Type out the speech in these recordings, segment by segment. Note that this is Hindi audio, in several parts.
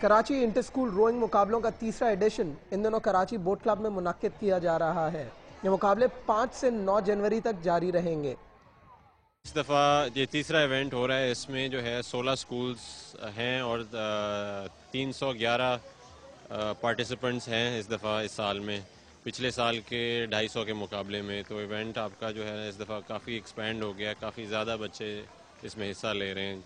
कराची इंटर स्कूल रोइंग मुकाबलों का तीसरा एडिशन इन दिनों कराची बोट क्लब में मुनक्किद किया जा रहा है। ये मुकाबले 5 से 9 जनवरी तक जारी रहेंगे। इस दफ़ा ये तीसरा इवेंट हो रहा है। इसमें जो है 16 स्कूल्स हैं और 311 पार्टिसिपेंट्स हैं इस दफ़ा इस साल में, पिछले साल के 250 के मुकाबले में। तो इवेंट आपका जो है इस दफ़ा काफ़ी एक्सपेंड हो गया, काफ़ी ज़्यादा बच्चे इसमें हिस्सा ले रहे हैं।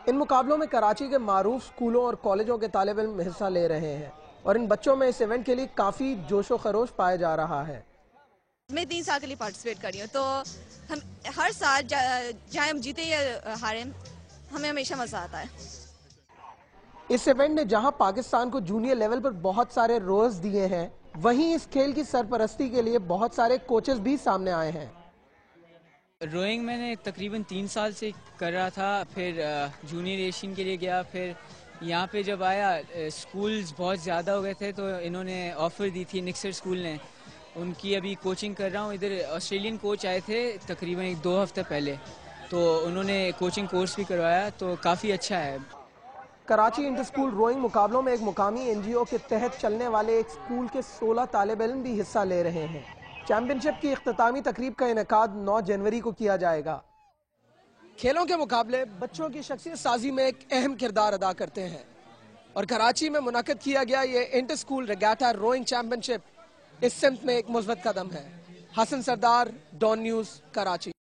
इन मुकाबलों में कराची के मारूफ स्कूलों और कॉलेजों के तालिब इल्म हिस्सा ले रहे हैं और इन बच्चों में इस इवेंट के लिए काफ़ी जोशो खरोश पाया जा रहा है। मैं 3 साल के लिए पार्टिसिपेट कर रही हूँ, तो हम हर साल चाहे हम जीते या हारे, हमें हमेशा मजा आता है। इस इवेंट ने जहां पाकिस्तान को जूनियर लेवल पर बहुत सारे रोज दिए हैं, वहीं इस खेल की सरपरस्ती के लिए बहुत सारे कोचेस भी सामने आए हैं। रोइंग मैंने तकरीबन 3 साल से कर रहा था, फिर जूनियर एशियन के लिए गया, फिर यहाँ पे जब आया स्कूल्स बहुत ज़्यादा हो गए थे तो इन्होंने ऑफ़र दी थी, निक्सर स्कूल ने। उनकी अभी कोचिंग कर रहा हूँ। इधर ऑस्ट्रेलियन कोच आए थे तकरीबन 2 हफ्ते पहले, तो उन्होंने कोचिंग कोर्स भी करवाया, तो काफ़ी अच्छा है। कराची इंटर स्कूल रोइंग मुकाबलों में एक मुकामी एनजीओ के तहत चलने वाले एक स्कूल के 16 तालिब इल्म भी हिस्सा ले रहे हैं। चैंपियनशिप की इख्तितामी तकरीब का इनेकाद 9 जनवरी को किया जाएगा। खेलों के मुकाबले बच्चों की शख्सियत साजी में एक अहम किरदार अदा करते हैं और कराची में मुनक्किद किया गया ये inter school regatta rowing championship इस सिमत में एक मुस्बत कदम है। Hasan Sardar, Dawn News, Karachi.